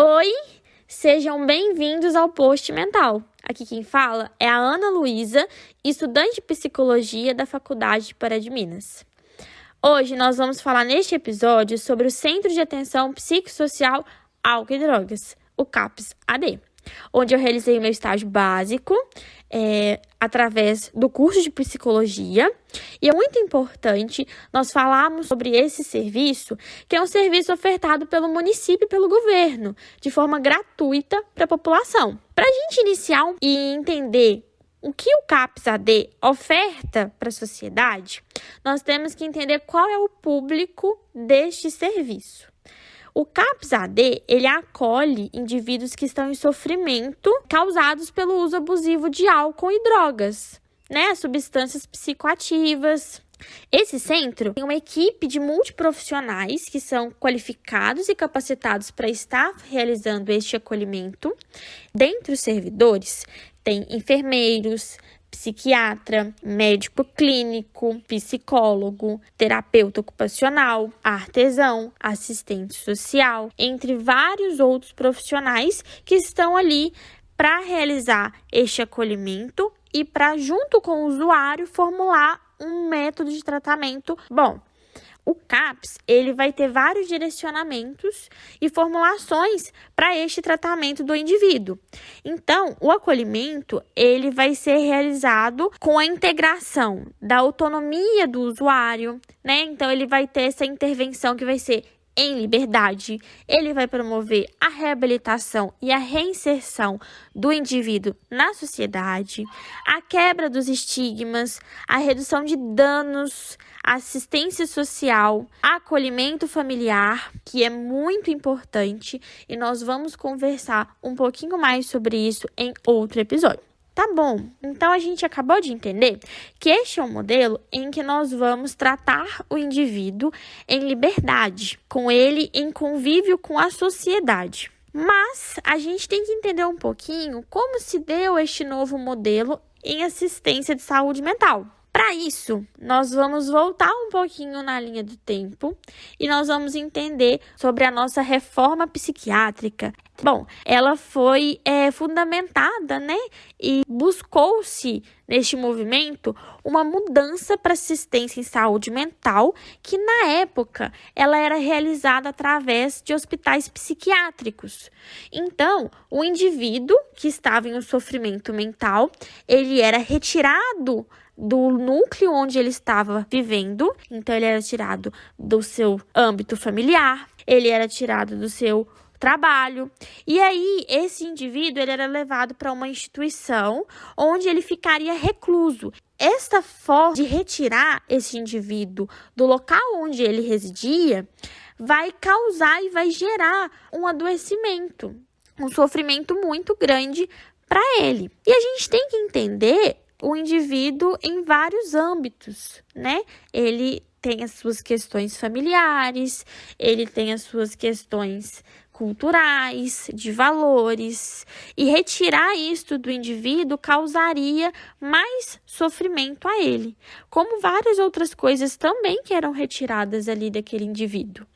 Oi, sejam bem-vindos ao Post Mental. Aqui quem fala é a Ana Luísa, estudante de Psicologia da Faculdade de Pará de Minas. Hoje nós vamos falar neste episódio sobre o Centro de Atenção Psicossocial Álcool e Drogas, o CAPS-AD, onde eu realizei o meu estágio básico através do curso de Psicologia. E é muito importante nós falarmos sobre esse serviço, que é um serviço ofertado pelo município e pelo governo, de forma gratuita para a população. Para a gente iniciar e entender o que o CAPS-AD oferta para a sociedade, nós temos que entender qual é o público deste serviço. O CAPS-AD, ele acolhe indivíduos que estão em sofrimento causados pelo uso abusivo de álcool e drogas, substâncias psicoativas. Esse centro tem uma equipe de multiprofissionais que são qualificados e capacitados para estar realizando este acolhimento. Dentre os servidores, tem enfermeiros, psiquiatra, médico clínico, psicólogo, terapeuta ocupacional, artesão, assistente social, entre vários outros profissionais que estão ali para realizar este acolhimento e para, junto com o usuário, formular um método de tratamento bom. O CAPS, ele vai ter vários direcionamentos e formulações para este tratamento do indivíduo. Então, o acolhimento, ele vai ser realizado com a integração da autonomia do usuário, Então, ele vai ter essa intervenção que vai ser em liberdade, ele vai promover a reabilitação e a reinserção do indivíduo na sociedade, a quebra dos estigmas, a redução de danos, assistência social, acolhimento familiar, que é muito importante, e nós vamos conversar um pouquinho mais sobre isso em outro episódio. Tá bom, então a gente acabou de entender que este é um modelo em que nós vamos tratar o indivíduo em liberdade, com ele em convívio com a sociedade. Mas a gente tem que entender um pouquinho como se deu este novo modelo em assistência de saúde mental. Para isso, nós vamos voltar um pouquinho na linha do tempo e nós vamos entender sobre a nossa reforma psiquiátrica. Bom, ela foi fundamentada, E buscou-se neste movimento uma mudança para assistência em saúde mental, que na época ela era realizada através de hospitais psiquiátricos. Então, o indivíduo que estava em um sofrimento mental, ele era retirado do núcleo onde ele estava vivendo, então ele era tirado do seu âmbito familiar, ele era tirado do seu trabalho, e aí esse indivíduo ele era levado para uma instituição onde ele ficaria recluso. Esta forma de retirar esse indivíduo do local onde ele residia vai causar e vai gerar um adoecimento, um sofrimento muito grande para ele. E a gente tem que entender o indivíduo em vários âmbitos, Ele tem as suas questões familiares, ele tem as suas questões culturais, de valores, e retirar isto do indivíduo causaria mais sofrimento a ele, como várias outras coisas também que eram retiradas ali daquele indivíduo.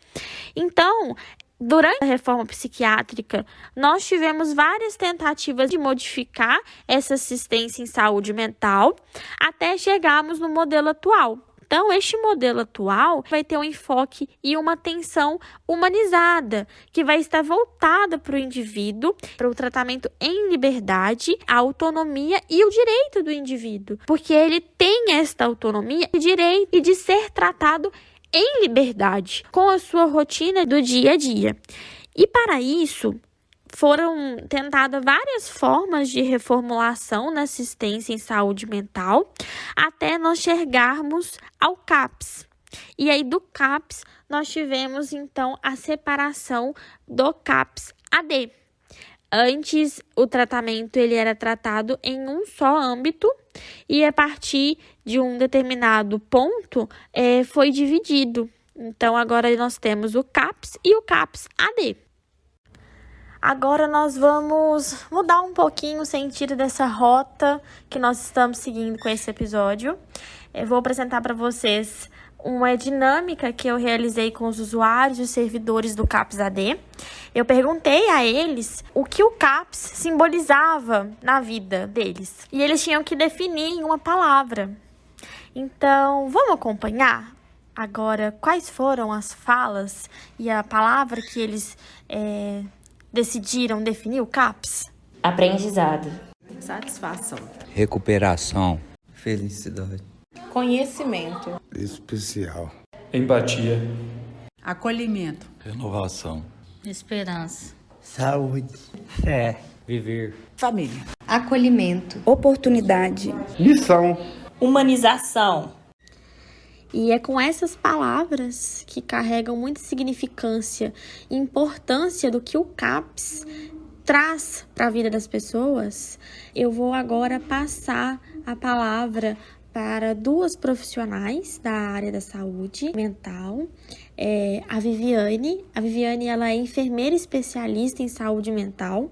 Então, durante a reforma psiquiátrica, nós tivemos várias tentativas de modificar essa assistência em saúde mental até chegarmos no modelo atual. Então, este modelo atual vai ter um enfoque e uma atenção humanizada, que vai estar voltada para o indivíduo, para o tratamento em liberdade, a autonomia e o direito do indivíduo, porque ele tem esta autonomia e direito de ser tratado em liberdade, com a sua rotina do dia a dia. E para isso, foram tentadas várias formas de reformulação na assistência em saúde mental, até nós chegarmos ao CAPS. E aí, do CAPS, nós tivemos, então, a separação do CAPS-AD. Antes, o tratamento ele era tratado em um só âmbito e, a partir de um determinado ponto, foi dividido. Então, agora nós temos o CAPS e o CAPS-AD. Agora nós vamos mudar um pouquinho o sentido dessa rota que nós estamos seguindo com esse episódio. Eu vou apresentar para vocês uma dinâmica que eu realizei com os usuários e os servidores do CAPS-AD. Eu perguntei a eles o que o CAPS simbolizava na vida deles. E eles tinham que definir em uma palavra. Então, vamos acompanhar agora quais foram as falas e a palavra que eles decidiram definir o CAPS? Aprendizado, satisfação, recuperação, felicidade, conhecimento, especial, empatia, acolhimento, renovação, esperança, saúde, fé, viver, família, acolhimento, oportunidade, missão, humanização. E é com essas palavras que carregam muita significância e importância do que o CAPS traz para a vida das pessoas, eu vou agora passar a palavra para duas profissionais da área da saúde mental, a Viviane. A Viviane, ela é enfermeira especialista em saúde mental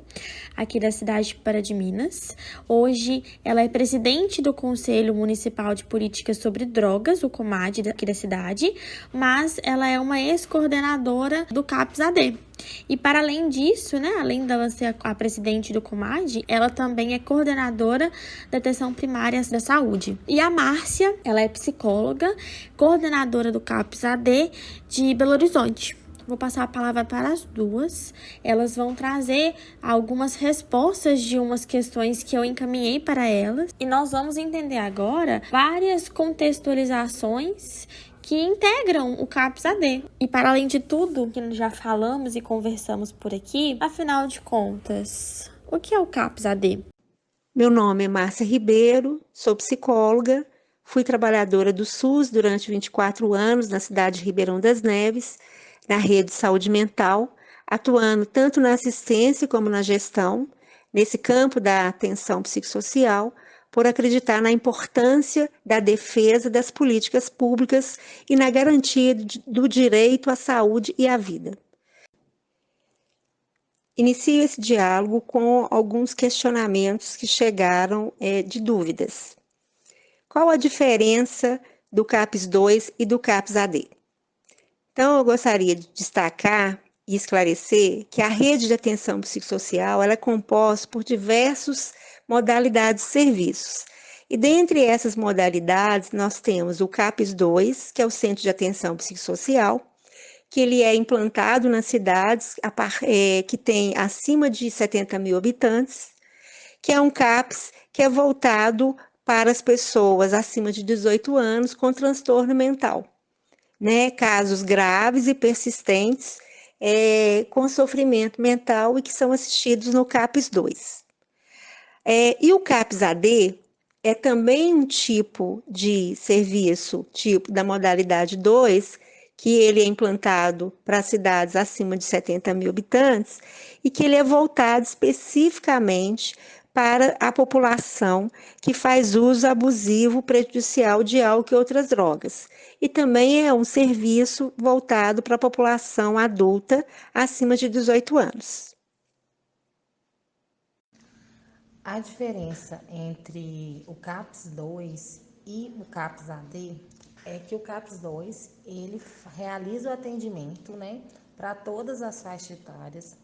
aqui da cidade de Pará de Minas. Hoje, ela é presidente do Conselho Municipal de Políticas sobre Drogas, o COMAD aqui da cidade, mas ela é uma ex-coordenadora do CAPS-AD. E para além disso, né, além dela ser a presidente do COMAD, ela também é coordenadora da atenção primária da saúde. E a Márcia, ela é psicóloga, coordenadora do CAPS-AD de Belo Horizonte. Vou passar a palavra para as duas. Elas vão trazer algumas respostas de umas questões que eu encaminhei para elas. E nós vamos entender agora várias contextualizações que integram o CAPS-AD. E para além de tudo que já falamos e conversamos por aqui, afinal de contas, o que é o CAPS-AD? Meu nome é Márcia Ribeiro, sou psicóloga, fui trabalhadora do SUS durante 24 anos na cidade de Ribeirão das Neves, na rede de saúde mental, atuando tanto na assistência como na gestão, nesse campo da atenção psicossocial, por acreditar na importância da defesa das políticas públicas e na garantia do direito à saúde e à vida. Inicio esse diálogo com alguns questionamentos que chegaram de dúvidas. Qual a diferença do CAPS-2 e do CAPS-AD? Então, eu gostaria de destacar e esclarecer que a rede de atenção psicossocial ela é composta por diversas modalidades de serviços. E dentre essas modalidades, nós temos o CAPS-2, que é o Centro de Atenção Psicossocial, que ele é implantado nas cidades que tem acima de 70 mil habitantes, que é um CAPS que é voltado para as pessoas acima de 18 anos com transtorno mental, né? Casos graves e persistentes com sofrimento mental e que são assistidos no CAPS-2. E o CAPS-AD é também um tipo de serviço, tipo da modalidade 2, que ele é implantado para cidades acima de 70 mil habitantes e que ele é voltado especificamente para a população que faz uso abusivo prejudicial de álcool e outras drogas. E também é um serviço voltado para a população adulta acima de 18 anos. A diferença entre o CAPS-2 e o CAPS-AD é que o CAPS-2 ele realiza o atendimento, né, para todas as faixas etárias,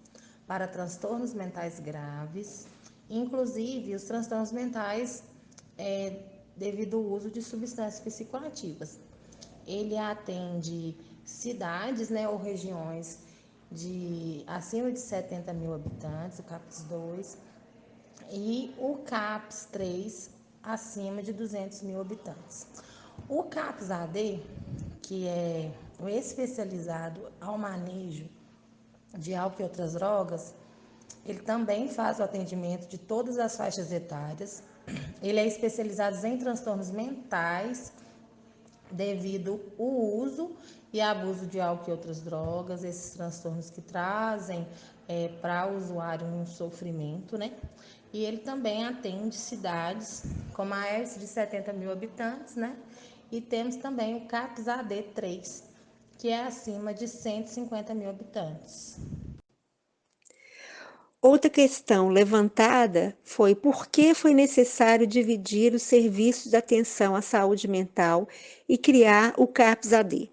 para transtornos mentais graves, inclusive os transtornos mentais devido ao uso de substâncias psicoativas. Ele atende cidades, né, ou regiões de acima de 70 mil habitantes, o CAPS-2, e o CAPS-3 acima de 200 mil habitantes. O CAPS-AD, que é o especializado ao manejo de álcool e outras drogas, ele também faz o atendimento de todas as faixas etárias. Ele é especializado em transtornos mentais devido ao uso e abuso de álcool e outras drogas, esses transtornos que trazem para o usuário um sofrimento, né? E ele também atende cidades como a ERS de 70 mil habitantes, né? E temos também o CAPS-AD3, que é acima de 150 mil habitantes. Outra questão levantada foi por que foi necessário dividir os serviços de atenção à saúde mental e criar o CAPS-AD.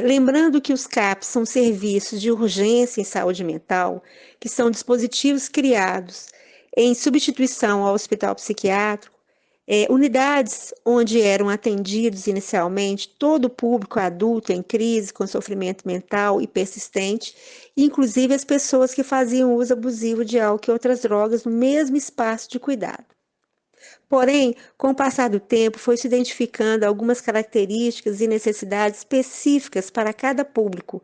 Lembrando que os CAPs são serviços de urgência em saúde mental, que são dispositivos criados em substituição ao hospital psiquiátrico, unidades onde eram atendidos inicialmente todo o público adulto em crise, com sofrimento mental e persistente, inclusive as pessoas que faziam uso abusivo de álcool e outras drogas no mesmo espaço de cuidado. Porém, com o passar do tempo, foi se identificando algumas características e necessidades específicas para cada público,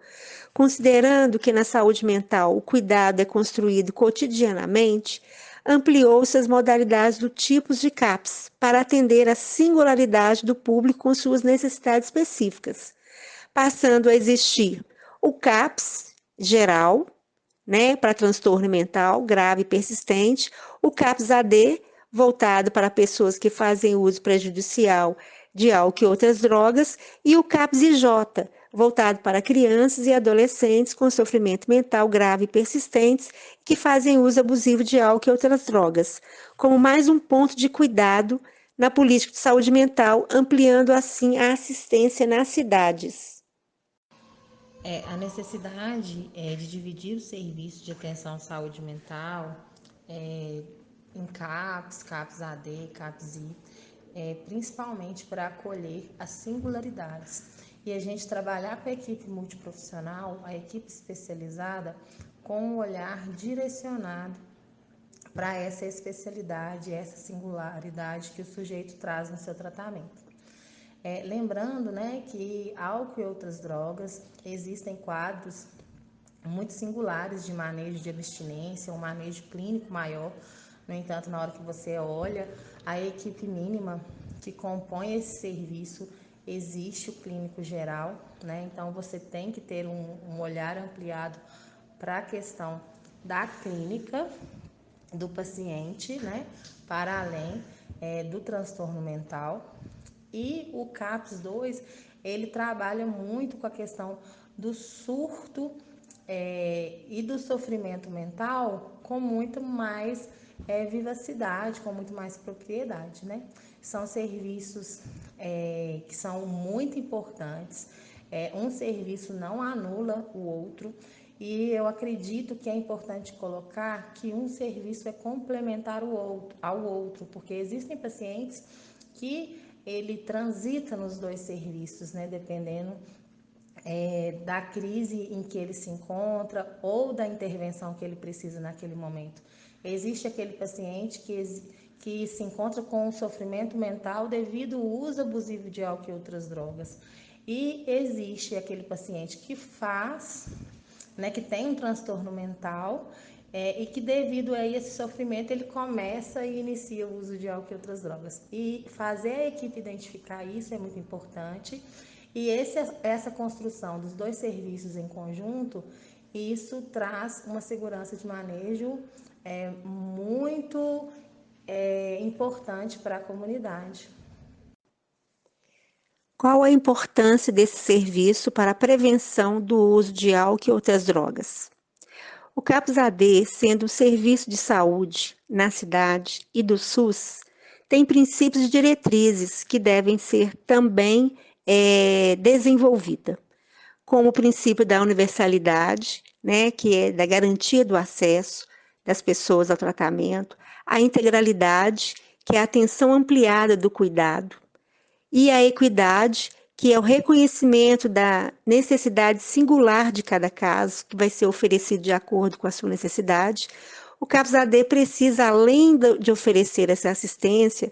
considerando que na saúde mental o cuidado é construído cotidianamente, ampliou-se as modalidades do tipos de CAPs para atender à singularidade do público com suas necessidades específicas, passando a existir o CAPS geral, para transtorno mental grave e persistente, o CAPS-AD, voltado para pessoas que fazem uso prejudicial de álcool e outras drogas, e o CAPS-IJ, voltado para crianças e adolescentes com sofrimento mental grave e persistentes que fazem uso abusivo de álcool e outras drogas, como mais um ponto de cuidado na política de saúde mental, ampliando assim a assistência nas cidades. A necessidade de dividir o serviço de atenção à saúde mental em CAPS, CAPS-AD, CAPS-I, principalmente para acolher as singularidades. E a gente trabalhar com a equipe multiprofissional, a equipe especializada, com um olhar direcionado para essa especialidade, essa singularidade que o sujeito traz no seu tratamento. Lembrando, que álcool e outras drogas, existem quadros muito singulares de manejo de abstinência, um manejo clínico maior. No entanto, na hora que você olha a equipe mínima que compõe esse serviço, existe o clínico geral, Então, você tem que ter um olhar ampliado para a questão da clínica do paciente, para além do transtorno mental. E o CAPS-2, ele trabalha muito com a questão do surto e do sofrimento mental com muito mais vivacidade, com muito mais propriedade, São serviços que são muito importantes. Um serviço não anula o outro. E eu acredito que é importante colocar que um serviço é complementar ao outro, porque existem pacientes que ele transita nos dois serviços, dependendo da crise em que ele se encontra ou da intervenção que ele precisa naquele momento. Existe aquele paciente que se encontra com um sofrimento mental devido ao uso abusivo de álcool e outras drogas. E existe aquele paciente que que tem um transtorno mental e que devido a esse sofrimento ele começa e inicia o uso de álcool e outras drogas. E fazer a equipe identificar isso é muito importante. E essa construção dos dois serviços em conjunto, isso traz uma segurança de manejo muito importante para a comunidade. Qual a importância desse serviço para a prevenção do uso de álcool e outras drogas? O CAPS-AD, sendo um serviço de saúde na cidade e do SUS, tem princípios e diretrizes que devem ser também desenvolvidas, como o princípio da universalidade, que é da garantia do acesso das pessoas ao tratamento, a integralidade, que é a atenção ampliada do cuidado, e a equidade, que é o reconhecimento da necessidade singular de cada caso, que vai ser oferecido de acordo com a sua necessidade. O CAPS-AD precisa, além de oferecer essa assistência,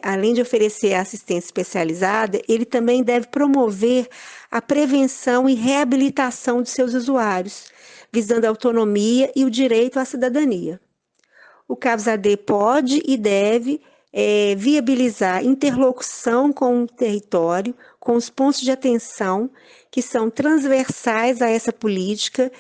além de oferecer a assistência especializada, ele também deve promover a prevenção e reabilitação de seus usuários, visando a autonomia e o direito à cidadania. O CAPS-AD pode e deve viabilizar interlocução com o território, com os pontos de atenção que são transversais a essa política,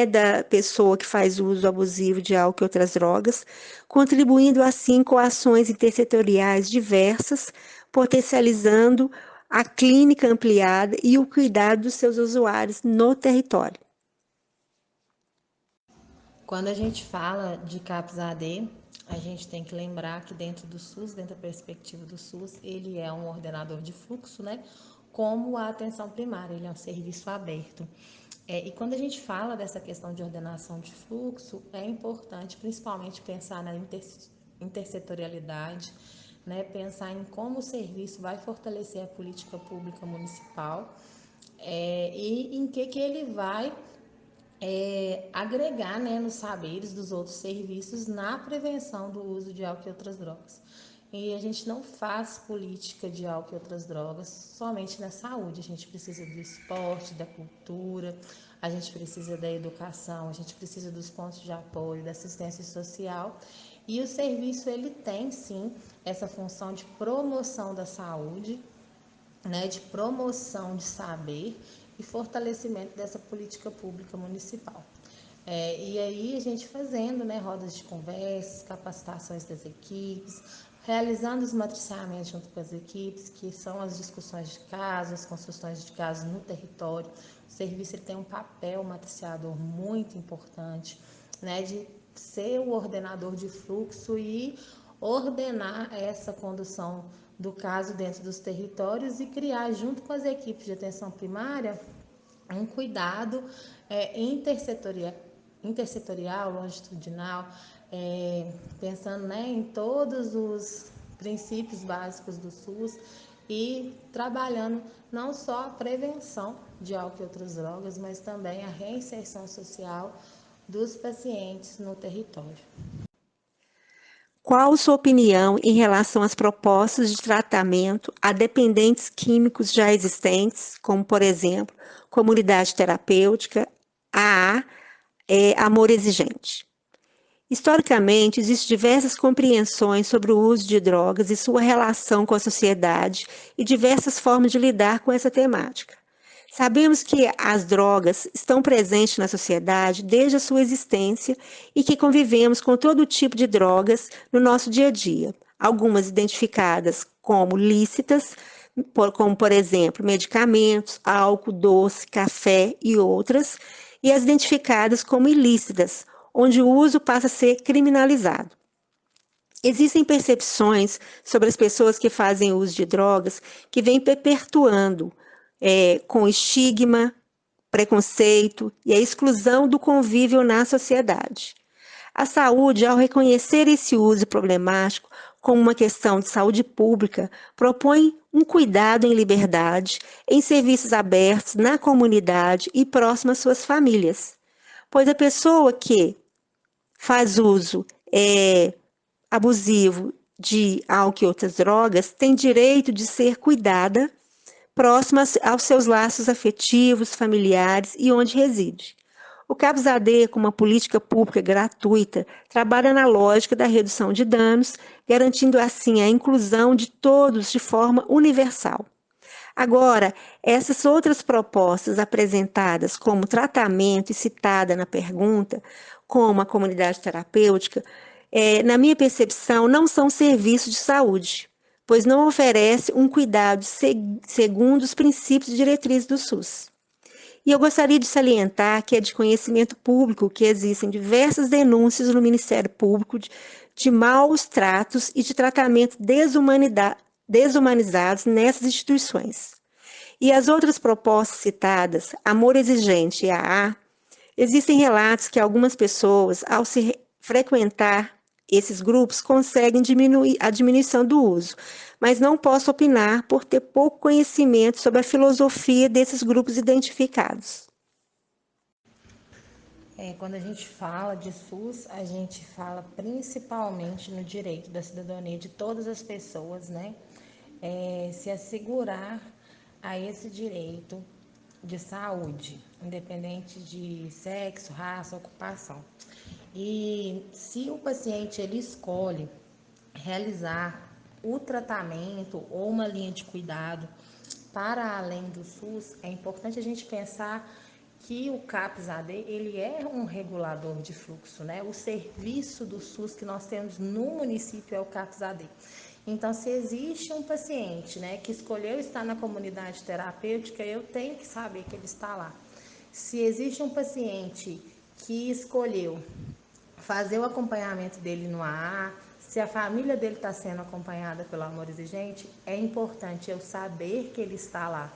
da pessoa que faz uso abusivo de álcool e outras drogas, contribuindo assim com ações intersetoriais diversas, potencializando a clínica ampliada e o cuidado dos seus usuários no território. Quando a gente fala de CAPS AD, a gente tem que lembrar que dentro do SUS, dentro da perspectiva do SUS, ele é um ordenador de fluxo, né? Como a atenção primária, ele é um serviço aberto. E quando a gente fala dessa questão de ordenação de fluxo, é importante principalmente pensar na intersetorialidade, né? Pensar em como o serviço vai fortalecer a política pública municipal e em que ele vai agregar, né, nos saberes dos outros serviços na prevenção do uso de álcool e outras drogas. E a gente não faz política de álcool e outras drogas somente na saúde, a gente precisa do esporte, da cultura, a gente precisa da educação, a gente precisa dos pontos de apoio, da assistência social. E o serviço, ele tem sim essa função de promoção da saúde, né, de promoção de saber e fortalecimento dessa política pública municipal. E aí a gente fazendo, né, rodas de conversas, capacitações das equipes, realizando os matriciamentos junto com as equipes, que são as discussões de casos, as construções de casos no território. O serviço ele tem um papel matriciador muito importante, né, de ser o ordenador de fluxo e ordenar essa condução do caso dentro dos territórios e criar, junto com as equipes de atenção primária, um cuidado intersetorial, longitudinal, pensando, né, em todos os princípios básicos do SUS e trabalhando não só a prevenção de álcool e outras drogas, mas também a reinserção social dos pacientes no território. Qual sua opinião em relação às propostas de tratamento a dependentes químicos já existentes, como, por exemplo, comunidade terapêutica, AA, amor exigente? Historicamente, existem diversas compreensões sobre o uso de drogas e sua relação com a sociedade e diversas formas de lidar com essa temática. Sabemos que as drogas estão presentes na sociedade desde a sua existência e que convivemos com todo tipo de drogas no nosso dia a dia. Algumas identificadas como lícitas, como, por exemplo, medicamentos, álcool, doce, café e outras, e as identificadas como ilícitas, onde o uso passa a ser criminalizado. Existem percepções sobre as pessoas que fazem uso de drogas que vêm perpetuando com estigma, preconceito e a exclusão do convívio na sociedade. A saúde, ao reconhecer esse uso problemático como uma questão de saúde pública, propõe um cuidado em liberdade, em serviços abertos, na comunidade e próximo às suas famílias. Pois a pessoa que faz uso abusivo de álcool e outras drogas tem direito de ser cuidada próximas aos seus laços afetivos, familiares e onde reside. O CAPS AD, como uma política pública gratuita, trabalha na lógica da redução de danos, garantindo assim a inclusão de todos de forma universal. Agora, essas outras propostas apresentadas como tratamento e citada na pergunta, como a comunidade terapêutica, na minha percepção, não são serviços de saúde, pois não oferece um cuidado segundo os princípios e diretrizes do SUS. E eu gostaria de salientar que é de conhecimento público que existem diversas denúncias no Ministério Público de maus tratos e de tratamento desumanizados nessas instituições. E as outras propostas citadas, Amor Exigente e AA, existem relatos que algumas pessoas, ao se frequentar esses grupos, conseguem diminuir a diminuição do uso, mas não posso opinar por ter pouco conhecimento sobre a filosofia desses grupos identificados. Quando a gente fala de SUS, a gente fala principalmente no direito da cidadania de todas as pessoas, né? Se assegurar a esse direito de saúde, independente de sexo, raça, ocupação. E se o paciente ele escolhe realizar o tratamento ou uma linha de cuidado para além do SUS, é importante a gente pensar que o CAPS AD ele é um regulador de fluxo, né? O serviço do SUS que nós temos no município é o CAPS AD. Então, se existe um paciente, né, que escolheu estar na comunidade terapêutica, eu tenho que saber que ele está lá. Se existe um paciente que escolheu fazer o acompanhamento dele no AA, se a família dele está sendo acompanhada pelo amor exigente, é importante eu saber que ele está lá.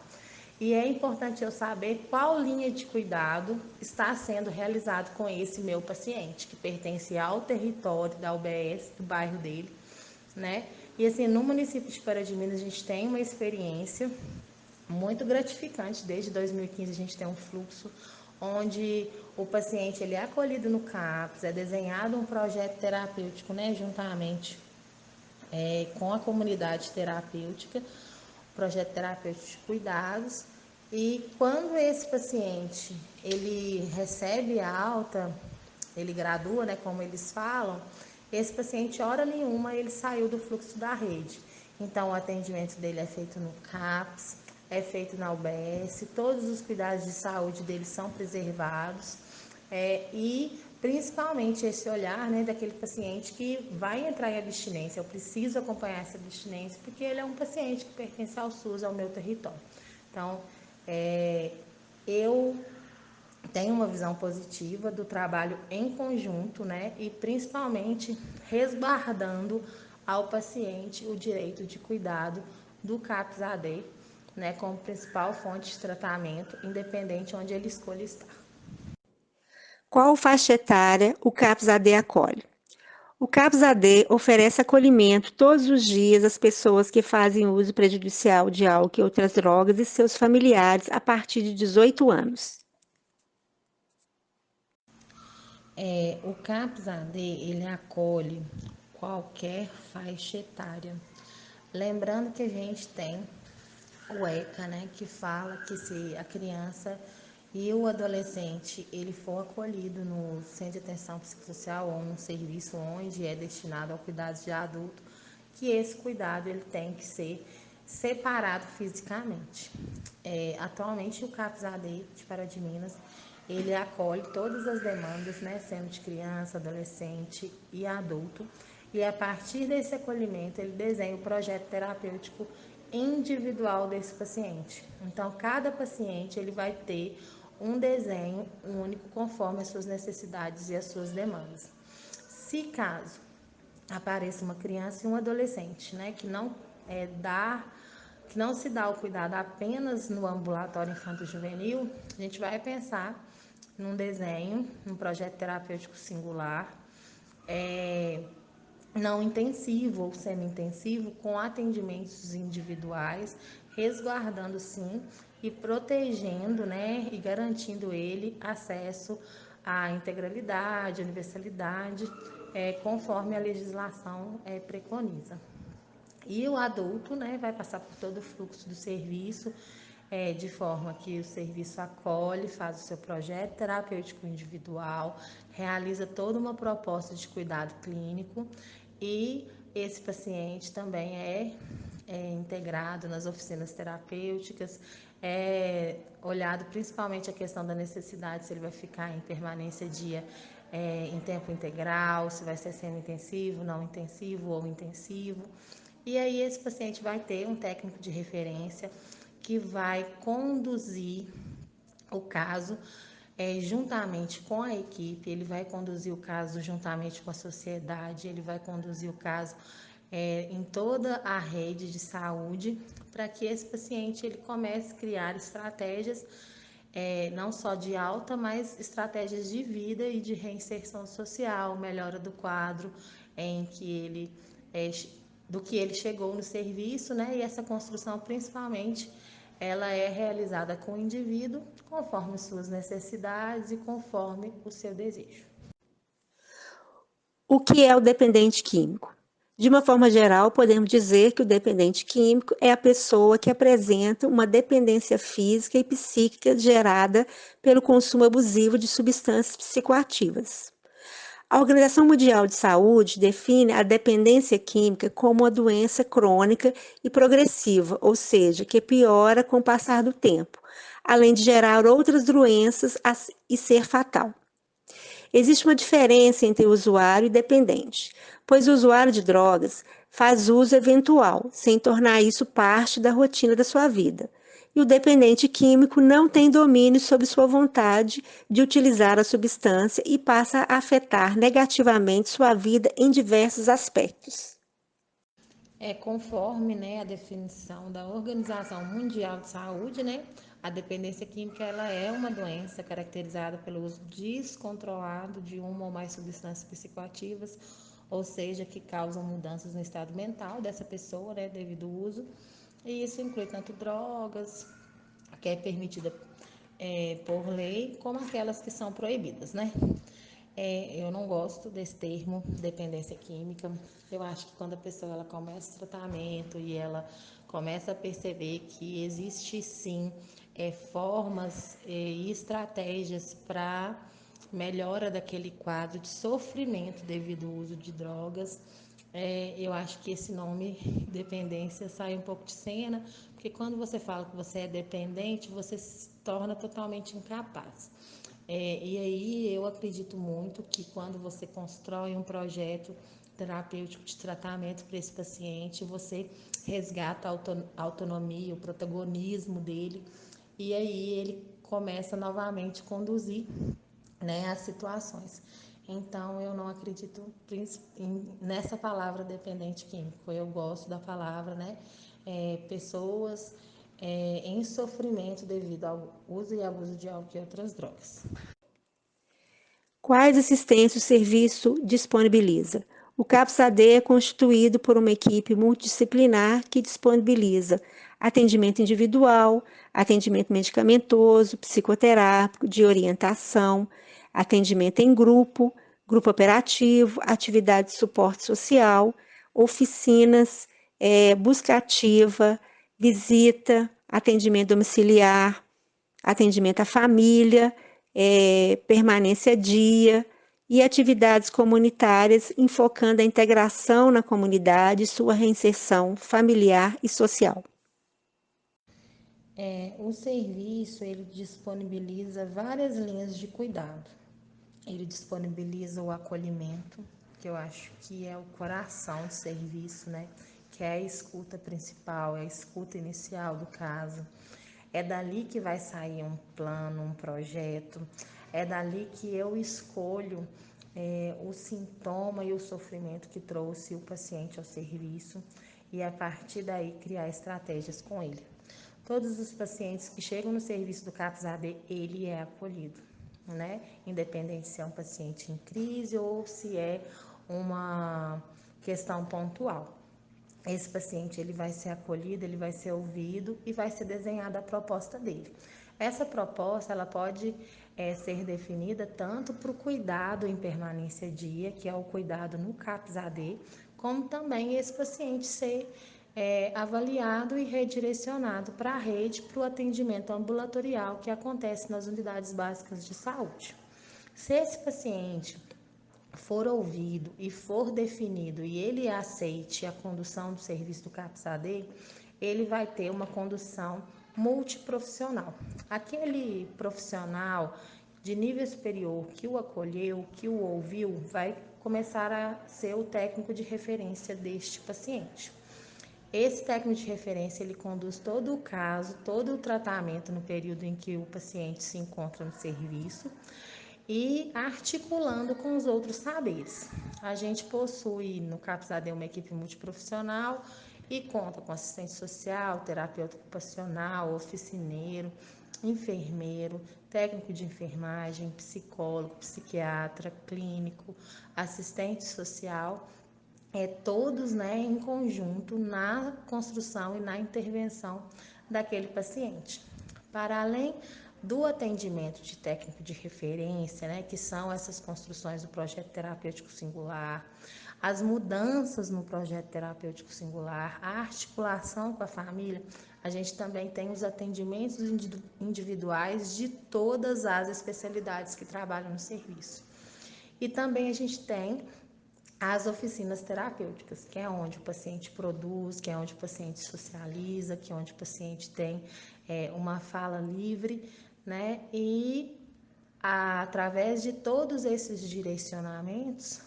E é importante eu saber qual linha de cuidado está sendo realizado com esse meu paciente, que pertence ao território da UBS, do bairro dele, né? E assim, no município de Pará de Minas, a gente tem uma experiência muito gratificante. Desde 2015 a gente tem um fluxo onde o paciente ele é acolhido no CAPS, é desenhado um projeto terapêutico, né, juntamente com a comunidade terapêutica, projeto terapêutico de cuidados. E quando esse paciente ele recebe a alta, ele gradua, né, como eles falam, esse paciente, hora nenhuma, ele saiu do fluxo da rede. Então, o atendimento dele é feito no CAPS, é feito na UBS, todos os cuidados de saúde dele são preservados, e principalmente esse olhar, né, daquele paciente que vai entrar em abstinência. Eu preciso acompanhar essa abstinência porque ele é um paciente que pertence ao SUS, ao meu território. Então, eu tenho uma visão positiva do trabalho em conjunto, né, e principalmente resguardando ao paciente o direito de cuidado do CAPS-AD, né, como principal fonte de tratamento, independente onde ele escolha estar. Qual faixa etária o CAPS-AD acolhe? O CAPS-AD oferece acolhimento todos os dias às pessoas que fazem uso prejudicial de álcool e outras drogas e seus familiares a partir de 18 anos. O CAPS-AD, ele acolhe qualquer faixa etária. Lembrando que a gente tem o ECA, né, que fala que se a criança e o adolescente ele for acolhido no centro de atenção psicossocial ou no serviço onde é destinado ao cuidado de adulto, que esse cuidado ele tem que ser separado fisicamente. Atualmente o CAPS-AD de Pará de Minas ele acolhe todas as demandas, né, sendo de criança, adolescente e adulto, e a partir desse acolhimento ele desenha o projeto terapêutico individual desse paciente. Então, cada paciente ele vai ter um desenho único conforme as suas necessidades e as suas demandas. Se caso apareça uma criança e um adolescente, né, que não se dá o cuidado apenas no ambulatório infanto-juvenil, a gente vai pensar num desenho, num projeto terapêutico singular, não intensivo ou semi-intensivo, com atendimentos individuais, resguardando sim e protegendo, né, e garantindo ele acesso à integralidade, universalidade, conforme a legislação preconiza. E o adulto, né, vai passar por todo o fluxo do serviço, de forma que o serviço acolhe, faz o seu projeto terapêutico individual, realiza toda uma proposta de cuidado clínico e esse paciente também é integrado nas oficinas terapêuticas, olhado principalmente a questão da necessidade, se ele vai ficar em permanência em tempo integral, se vai ser semi-intensivo, não intensivo ou intensivo. E aí esse paciente vai ter um técnico de referência que vai conduzir o caso juntamente com a equipe, ele vai conduzir o caso juntamente com a sociedade, ele vai conduzir o caso em toda a rede de saúde, para que esse paciente ele comece a criar estratégias não só de alta, mas estratégias de vida e de reinserção social, melhora do quadro em que ele do que ele chegou no serviço, né? E essa construção, principalmente, ela é realizada com o indivíduo, conforme suas necessidades e conforme o seu desejo. O que é o dependente químico? De uma forma geral, podemos dizer que o dependente químico é a pessoa que apresenta uma dependência física e psíquica gerada pelo consumo abusivo de substâncias psicoativas. A Organização Mundial de Saúde define a dependência química como uma doença crônica e progressiva, ou seja, que piora com o passar do tempo, além de gerar outras doenças e ser fatal. Existe uma diferença entre usuário e dependente, pois o usuário de drogas faz uso eventual, sem tornar isso parte da rotina da sua vida. e o dependente químico não tem domínio sobre sua vontade de utilizar a substância e passa a afetar negativamente sua vida em diversos aspectos. Conforme, né, a definição da Organização Mundial de Saúde, né, a dependência química ela é uma doença caracterizada pelo uso descontrolado de uma ou mais substâncias psicoativas, ou seja, que causam mudanças no estado mental dessa pessoa, né, devido ao uso. E isso inclui tanto drogas, que é permitida por lei, como aquelas que são proibidas, né? Eu não gosto desse termo, dependência química. Eu acho que quando a pessoa ela começa o tratamento e ela começa a perceber que existe sim formas e estratégias para melhora daquele quadro de sofrimento devido ao uso de drogas, eu acho que esse nome dependência sai um pouco de cena, porque quando você fala que você é dependente, você se torna totalmente incapaz. E aí eu acredito muito que quando você constrói um projeto terapêutico de tratamento para esse paciente, você resgata a autonomia, o protagonismo dele, e aí ele começa novamente a conduzir, né, as situações. Então, eu não acredito nessa palavra dependente químico. Eu gosto da palavra, né, pessoas em sofrimento devido ao uso e abuso de álcool e outras drogas. Quais assistências o serviço disponibiliza? O CAPS-AD é constituído por uma equipe multidisciplinar que disponibiliza atendimento individual, atendimento medicamentoso, psicoterápico, de orientação, atendimento em grupo, grupo operativo, atividade de suporte social, oficinas, busca ativa, visita, atendimento domiciliar, atendimento à família, permanência dia e atividades comunitárias enfocando a integração na comunidade e sua reinserção familiar e social. O serviço ele disponibiliza várias linhas de cuidado. Ele disponibiliza o acolhimento, que eu acho que é o coração do serviço, né? Que é a escuta principal, é a escuta inicial do caso. É dali que vai sair um plano, um projeto. É dali que eu escolho o sintoma e o sofrimento que trouxe o paciente ao serviço e a partir daí criar estratégias com ele. Todos os pacientes que chegam no serviço do CAPS-AD, ele é acolhido, né? Independente se é um paciente em crise ou se é uma questão pontual. Esse paciente ele vai ser acolhido, ele vai ser ouvido e vai ser desenhada a proposta dele. Essa proposta ela pode ser definida tanto para o cuidado em permanência dia, que é o cuidado no CAPS-AD, como também esse paciente ser avaliado e redirecionado para a rede, para o atendimento ambulatorial que acontece nas unidades básicas de saúde. Se esse paciente for ouvido e for definido e ele aceite a condução do serviço do CAPS-AD, ele vai ter uma condução multiprofissional. Aquele profissional de nível superior que o acolheu, que o ouviu, vai começar a ser o técnico de referência deste paciente. Esse técnico de referência, ele conduz todo o caso, todo o tratamento no período em que o paciente se encontra no serviço e articulando com os outros saberes. A gente possui no CAPS-AD uma equipe multiprofissional e conta com assistente social, terapeuta ocupacional, oficineiro, enfermeiro, técnico de enfermagem, psicólogo, psiquiatra, clínico, assistente social, todos, né, em conjunto na construção e na intervenção daquele paciente. Para além do atendimento de técnico de referência, né, que são essas construções do projeto terapêutico singular, as mudanças no projeto terapêutico singular, a articulação com a família, a gente também tem os atendimentos individuais de todas as especialidades que trabalham no serviço. E também a gente tem as oficinas terapêuticas, que é onde o paciente produz, que é onde o paciente socializa, que é onde o paciente tem uma fala livre, né? E através de todos esses direcionamentos,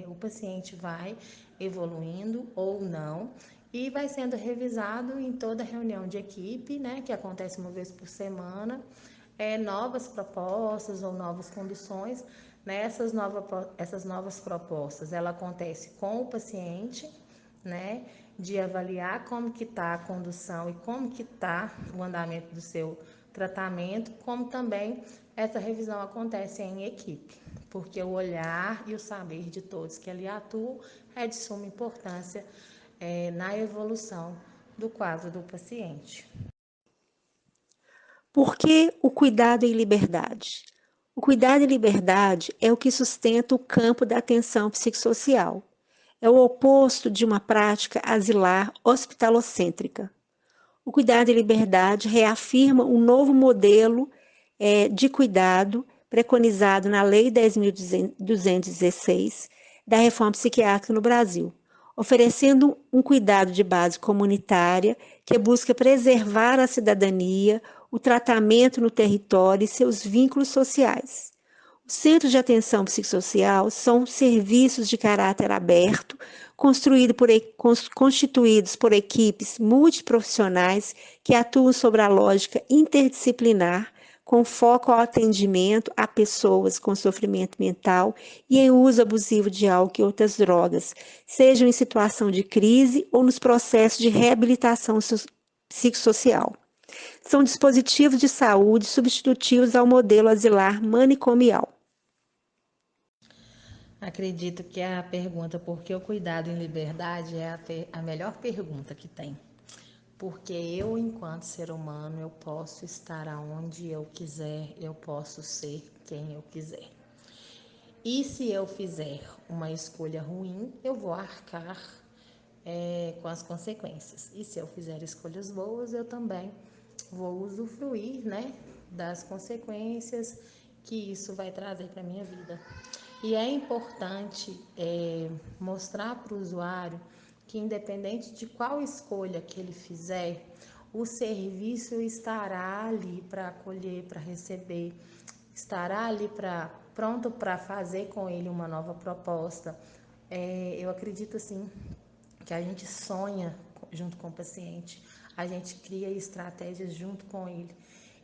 o paciente vai evoluindo ou não, e vai sendo revisado em toda reunião de equipe, né, que acontece uma vez por semana, novas propostas ou novas conduções. Né, essas novas propostas, ela acontece com o paciente, né, de avaliar como que está a condução e como que está o andamento do seu tratamento, como também essa revisão acontece em equipe, porque o olhar e o saber de todos que ali atuam é de suma importância na evolução do quadro do paciente. Por que o cuidado em liberdade? O cuidado em liberdade é o que sustenta o campo da atenção psicossocial. É o oposto de uma prática asilar hospitalocêntrica. O cuidado em liberdade reafirma um novo modelo de cuidado preconizado na Lei 10.216 da Reforma Psiquiátrica no Brasil, oferecendo um cuidado de base comunitária que busca preservar a cidadania, o tratamento no território e seus vínculos sociais. Os centros de atenção psicossocial são serviços de caráter aberto, constituídos por equipes multiprofissionais que atuam sobre a lógica interdisciplinar, com foco ao atendimento a pessoas com sofrimento mental e em uso abusivo de álcool e outras drogas, sejam em situação de crise ou nos processos de reabilitação psicossocial. São dispositivos de saúde substitutivos ao modelo asilar manicomial. Acredito que a pergunta por que o cuidado em liberdade é a melhor pergunta que tem. Porque eu, enquanto ser humano, eu posso estar aonde eu quiser, eu posso ser quem eu quiser. E se eu fizer uma escolha ruim, eu vou arcar com as consequências. E se eu fizer escolhas boas, eu também vou usufruir, né, das consequências que isso vai trazer para a minha vida. E é importante mostrar para o usuário que, independente de qual escolha que ele fizer, o serviço estará ali para acolher, para receber, estará ali pronto para fazer com ele uma nova proposta. Eu acredito assim que a gente sonha junto com o paciente, a gente cria estratégias junto com ele.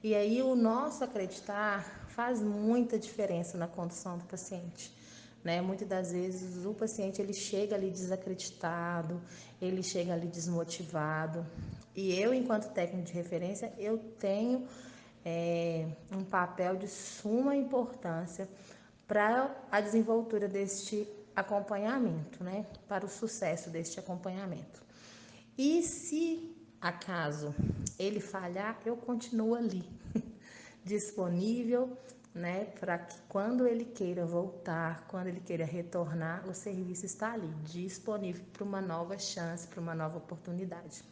E aí o nosso acreditar faz muita diferença na condução do paciente. Né? Muitas das vezes o paciente ele chega ali desacreditado, ele chega ali desmotivado. E eu, enquanto técnico de referência, eu tenho um papel de suma importância para a desenvoltura deste acompanhamento, né? Para o sucesso deste acompanhamento. E se acaso ele falhar, eu continuo ali, disponível, né? Para que quando ele queira voltar, quando ele queira retornar, o serviço está ali, disponível para uma nova chance, para uma nova oportunidade.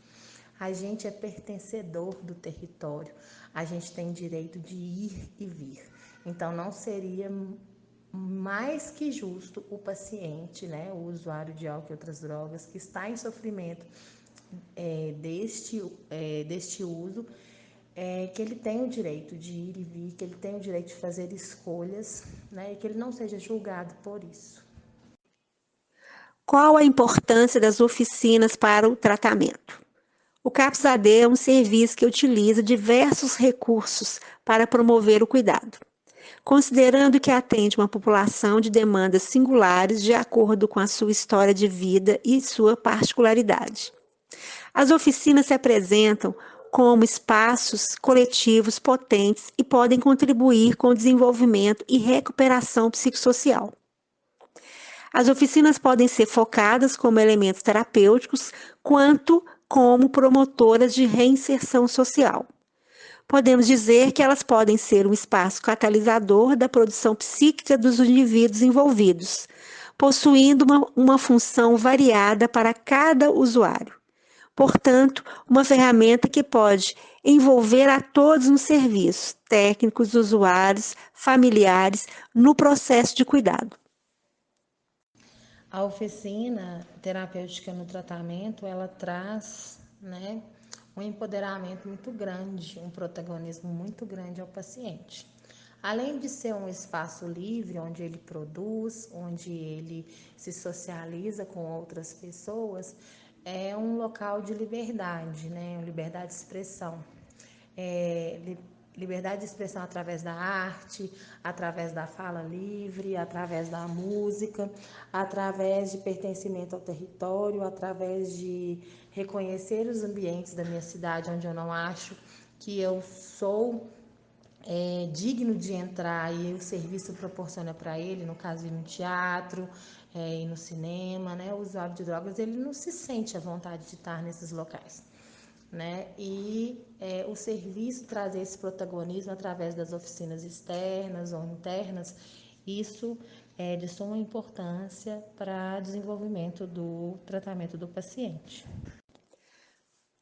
A gente é pertencedor do território, a gente tem direito de ir e vir. Então, não seria mais que justo o paciente, né, o usuário de álcool e outras drogas, que está em sofrimento deste uso, que ele tem o direito de ir e vir, que ele tem o direito de fazer escolhas, né, e que ele não seja julgado por isso. Qual a importância das oficinas para o tratamento? O CAPS-AD é um serviço que utiliza diversos recursos para promover o cuidado, considerando que atende uma população de demandas singulares de acordo com a sua história de vida e sua particularidade. As oficinas se apresentam como espaços coletivos potentes e podem contribuir com o desenvolvimento e recuperação psicossocial. As oficinas podem ser focadas como elementos terapêuticos, quanto como promotoras de reinserção social. Podemos dizer que elas podem ser um espaço catalisador da produção psíquica dos indivíduos envolvidos, possuindo uma função variada para cada usuário. Portanto, uma ferramenta que pode envolver a todos no serviço, técnicos, usuários, familiares, no processo de cuidado. A oficina terapêutica no tratamento, ela traz, né, um empoderamento muito grande, um protagonismo muito grande ao paciente. Além de ser um espaço livre, onde ele produz, onde ele se socializa com outras pessoas, é um local de liberdade, né? Liberdade de expressão. Liberdade de expressão através da arte, através da fala livre, através da música, através de pertencimento ao território, através de reconhecer os ambientes da minha cidade onde eu não acho que eu sou digno de entrar e o serviço proporciona para ele, no caso ir no teatro, ir no cinema, né? O usuário de drogas, ele não se sente à vontade de estar nesses locais, né? E o serviço trazer esse protagonismo através das oficinas externas ou internas, isso é de suma importância para o desenvolvimento do tratamento do paciente.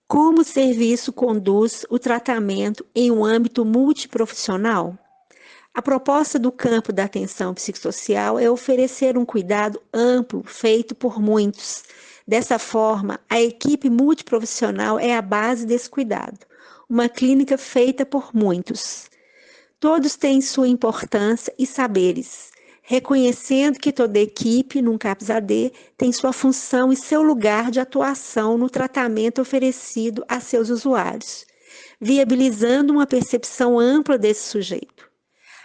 Como o serviço conduz o tratamento em um âmbito multiprofissional? A proposta do campo da atenção psicossocial é oferecer um cuidado amplo feito por muitos. Dessa forma, a equipe multiprofissional é a base desse cuidado, uma clínica feita por muitos. Todos têm sua importância e saberes, reconhecendo que toda equipe, num CAPS-AD, tem sua função e seu lugar de atuação no tratamento oferecido a seus usuários, viabilizando uma percepção ampla desse sujeito.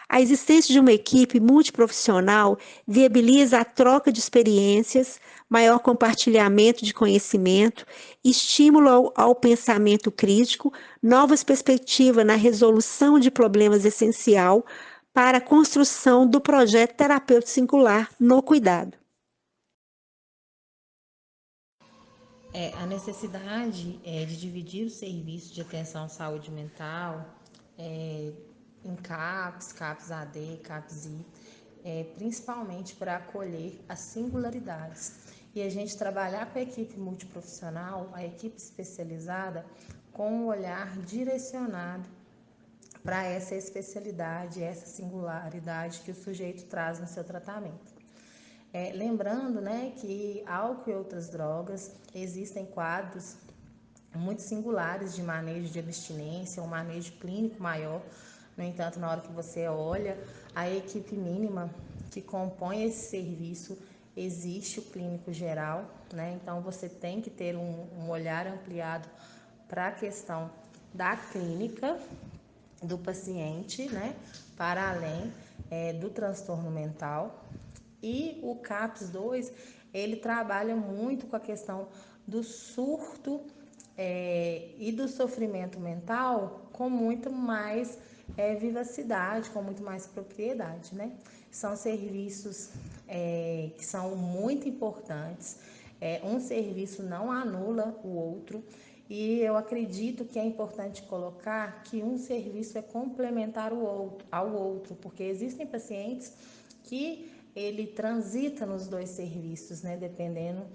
A existência de uma equipe multiprofissional viabiliza a troca de experiências, maior compartilhamento de conhecimento, estímulo ao pensamento crítico, novas perspectivas na resolução de problemas essencial para a construção do projeto terapêutico singular no cuidado. A necessidade de dividir o serviço de atenção à saúde mental em CAPS, CAPS-AD, CAPS-I, principalmente para acolher as singularidades. E a gente trabalhar com a equipe multiprofissional, a equipe especializada, com um olhar direcionado para essa especialidade, essa singularidade que o sujeito traz no seu tratamento. Lembrando, né, que álcool e outras drogas, existem quadros muito singulares de manejo de abstinência, um manejo clínico maior. No entanto, na hora que você olha a equipe mínima que compõe esse serviço, existe o clínico geral, né? Então você tem que ter um olhar ampliado para a questão da clínica do paciente, né? Para além do transtorno mental. E o CAPS-2, ele trabalha muito com a questão do surto e do sofrimento mental com muito mais vivacidade, com muito mais propriedade, né? São serviços que são muito importantes. Um serviço não anula o outro. E eu acredito que é importante colocar que um serviço é complementar ao outro, porque existem pacientes que ele transita nos dois serviços, né, dependendo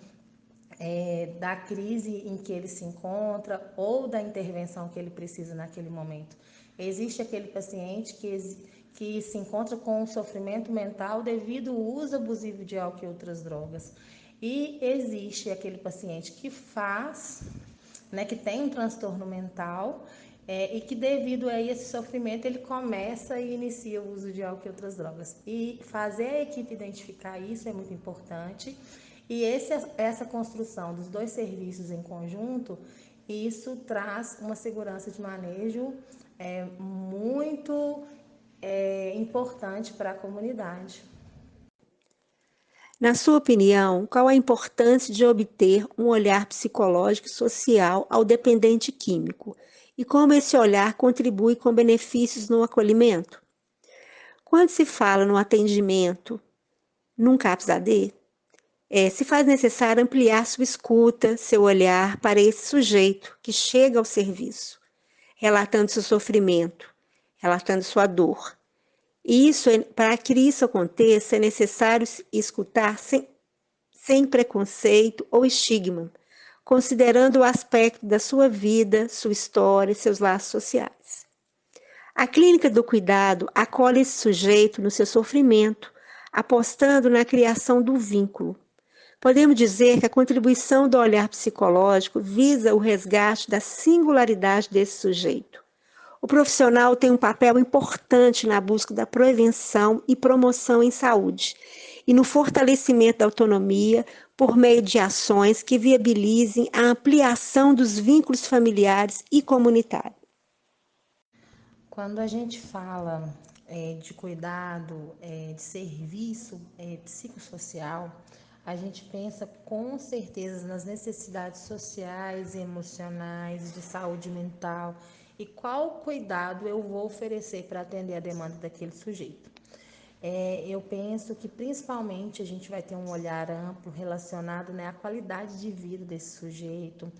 da crise em que ele se encontra ou da intervenção que ele precisa naquele momento. Existe aquele paciente que se encontra com um sofrimento mental devido ao uso abusivo de álcool e outras drogas. E existe aquele paciente que que tem um transtorno mental e que devido a esse sofrimento ele começa e inicia o uso de álcool e outras drogas. E fazer a equipe identificar isso é muito importante. E essa construção dos dois serviços em conjunto, isso traz uma segurança de manejo muito importante para a comunidade. Na sua opinião, qual a importância de obter um olhar psicológico e social ao dependente químico? E como esse olhar contribui com benefícios no acolhimento? Quando se fala no atendimento num CAPS-AD, se faz necessário ampliar sua escuta, seu olhar para esse sujeito que chega ao serviço, relatando seu sofrimento, relatando sua dor. E para que isso aconteça, é necessário escutar sem preconceito ou estigma, considerando o aspecto da sua vida, sua história e seus laços sociais. A clínica do cuidado acolhe esse sujeito no seu sofrimento, apostando na criação do vínculo. Podemos dizer que a contribuição do olhar psicológico visa o resgate da singularidade desse sujeito. O profissional tem um papel importante na busca da prevenção e promoção em saúde e no fortalecimento da autonomia por meio de ações que viabilizem a ampliação dos vínculos familiares e comunitários. Quando a gente fala de cuidado, de serviço psicossocial, a gente pensa com certeza nas necessidades sociais e emocionais, de saúde mental e qual cuidado eu vou oferecer para atender a demanda daquele sujeito. Eu penso que principalmente a gente vai ter um olhar amplo relacionado, né, à qualidade de vida desse sujeito,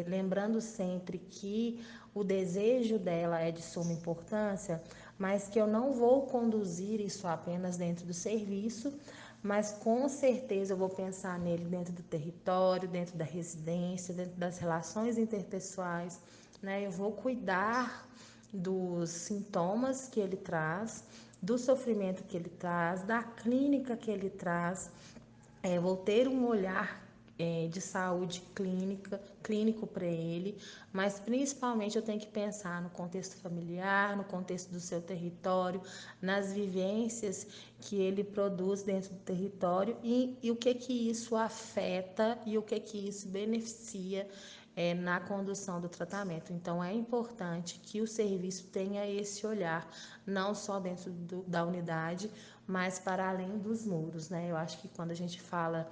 lembrando sempre que o desejo dela é de suma importância, mas que eu não vou conduzir isso apenas dentro do serviço, mas com certeza eu vou pensar nele dentro do território, dentro da residência, dentro das relações interpessoais, né? Eu vou cuidar dos sintomas que ele traz, do sofrimento que ele traz, da clínica que ele traz. Vou ter um olhar de saúde clínico para ele, mas principalmente eu tenho que pensar no contexto familiar, no contexto do seu território, nas vivências que ele produz dentro do território e o que isso afeta e o que isso beneficia na condução do tratamento. Então, é importante que o serviço tenha esse olhar, não só dentro da unidade, mas para além dos muros, né? Eu acho que quando a gente fala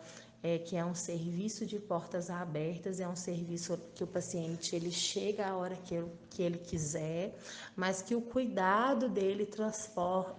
que é um serviço de portas abertas, é um serviço que o paciente ele chega a hora que ele quiser, mas que o cuidado dele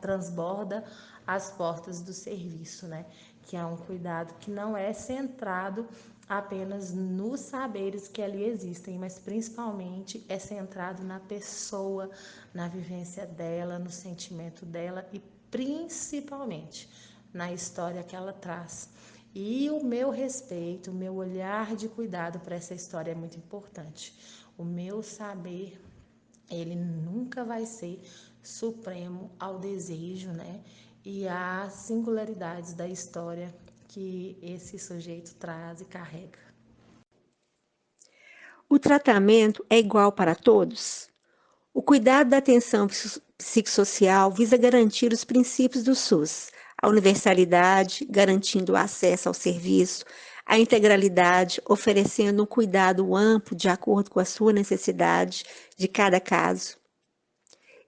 transborda as portas do serviço, né? Que é um cuidado que não é centrado apenas nos saberes que ali existem, mas principalmente é centrado na pessoa, na vivência dela, no sentimento dela e principalmente na história que ela traz. E o meu respeito, o meu olhar de cuidado para essa história é muito importante. O meu saber, ele nunca vai ser supremo ao desejo, né? E às singularidades da história que esse sujeito traz e carrega. O tratamento é igual para todos? O cuidado da atenção psicossocial visa garantir os princípios do SUS, a universalidade, garantindo o acesso ao serviço, a integralidade, oferecendo um cuidado amplo de acordo com a sua necessidade de cada caso.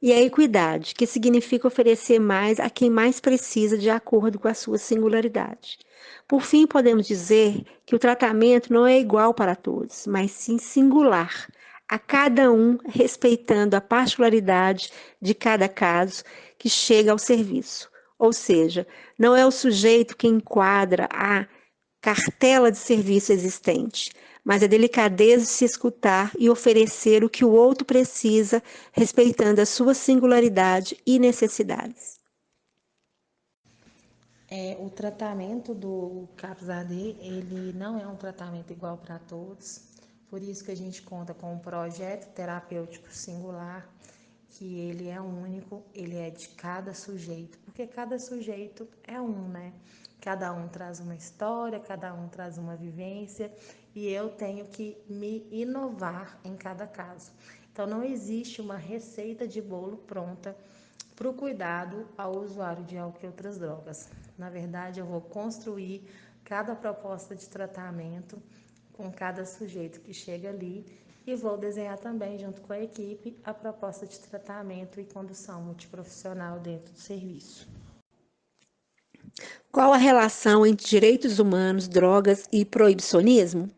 E a equidade, que significa oferecer mais a quem mais precisa de acordo com a sua singularidade. Por fim, podemos dizer que o tratamento não é igual para todos, mas sim singular, a cada um respeitando a particularidade de cada caso que chega ao serviço. Ou seja, não é o sujeito que enquadra a cartela de serviço existente, mas a delicadeza de se escutar e oferecer o que o outro precisa, respeitando a sua singularidade e necessidades. O tratamento do CAPS-AD, ele não é um tratamento igual para todos, por isso que a gente conta com um projeto terapêutico singular, que ele é único, ele é de cada sujeito, porque cada sujeito é um, né? Cada um traz uma história, cada um traz uma vivência e eu tenho que me inovar em cada caso. Então, não existe uma receita de bolo pronta para o cuidado ao usuário de álcool e outras drogas. Na verdade, eu vou construir cada proposta de tratamento com cada sujeito que chega ali e vou desenhar também, junto com a equipe, a proposta de tratamento e condução multiprofissional dentro do serviço. Qual a relação entre direitos humanos, drogas e proibicionismo?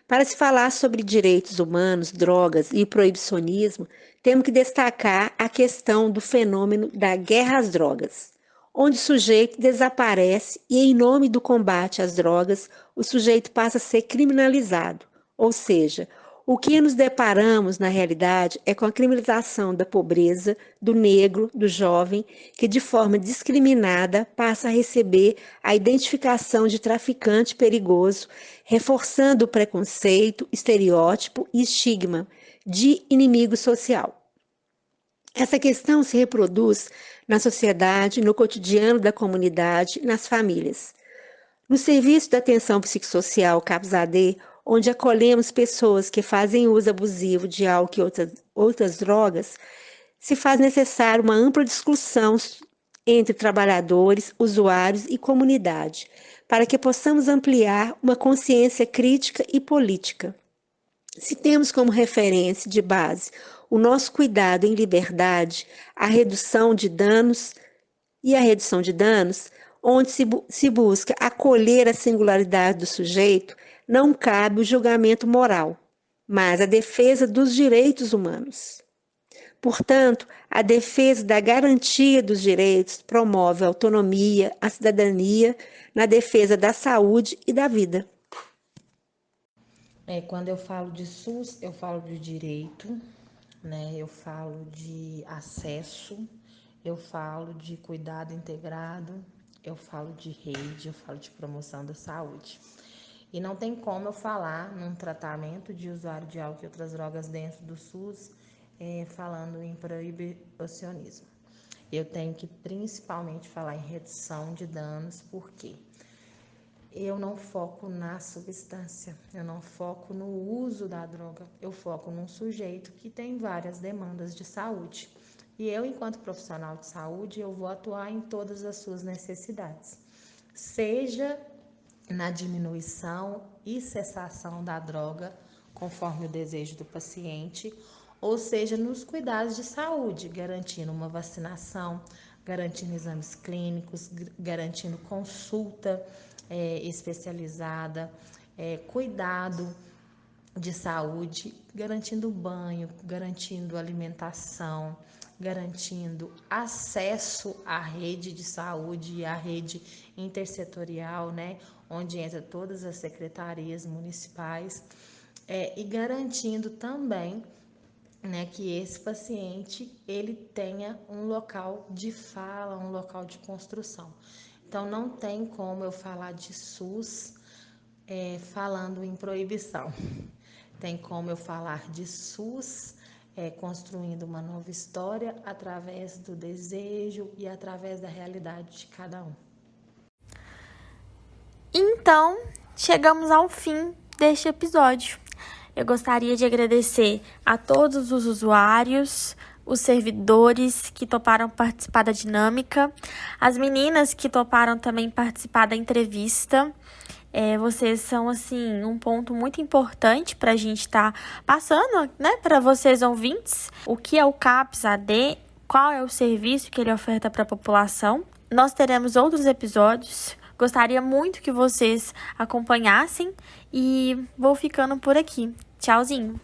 Para se falar sobre direitos humanos, drogas e proibicionismo, temos que destacar a questão do fenômeno da guerra às drogas, onde o sujeito desaparece e, em nome do combate às drogas, o sujeito passa a ser criminalizado. Ou seja, o que nos deparamos, na realidade, é com a criminalização da pobreza, do negro, do jovem, que de forma discriminada passa a receber a identificação de traficante perigoso, reforçando o preconceito, estereótipo e estigma de inimigo social. Essa questão se reproduz na sociedade, no cotidiano da comunidade, nas famílias. No serviço de atenção psicossocial CAPS-AD, onde acolhemos pessoas que fazem uso abusivo de álcool e outras drogas, se faz necessário uma ampla discussão entre trabalhadores, usuários e comunidade, para que possamos ampliar uma consciência crítica e política. Se temos como referência de base o nosso cuidado em liberdade, a redução de danos, onde se busca acolher a singularidade do sujeito, não cabe o julgamento moral, mas a defesa dos direitos humanos. Portanto, a defesa da garantia dos direitos promove a autonomia, a cidadania, na defesa da saúde e da vida. Quando eu falo de SUS, eu falo de direito, né? Eu falo de acesso, eu falo de cuidado integrado, eu falo de rede, eu falo de promoção da saúde. E não tem como eu falar num tratamento de usuário de álcool e outras drogas dentro do SUS, falando em proibicionismo. Eu tenho que principalmente falar em redução de danos, porque eu não foco na substância, eu não foco no uso da droga, eu foco num sujeito que tem várias demandas de saúde. E eu, enquanto profissional de saúde, eu vou atuar em todas as suas necessidades, seja na diminuição e cessação da droga, conforme o desejo do paciente, ou seja, nos cuidados de saúde, garantindo uma vacinação, garantindo exames clínicos, garantindo consulta especializada, cuidado de saúde, garantindo banho, garantindo alimentação, garantindo acesso à rede de saúde e à rede intersetorial, né, onde entra todas as secretarias municipais, e garantindo também, né, que esse paciente ele tenha um local de fala, um local de construção. Então, não tem como eu falar de SUS falando em proibição. Tem como eu falar de SUS construindo uma nova história através do desejo e através da realidade de cada um. Então, chegamos ao fim deste episódio. Eu gostaria de agradecer a todos os usuários, os servidores que toparam participar da dinâmica, as meninas que toparam também participar da entrevista. Vocês são, assim, um ponto muito importante para a gente estar passando, né, para vocês ouvintes, o que é o CAPS AD, qual é o serviço que ele oferta para a população. Nós teremos outros episódios. Gostaria muito que vocês acompanhassem e vou ficando por aqui. Tchauzinho!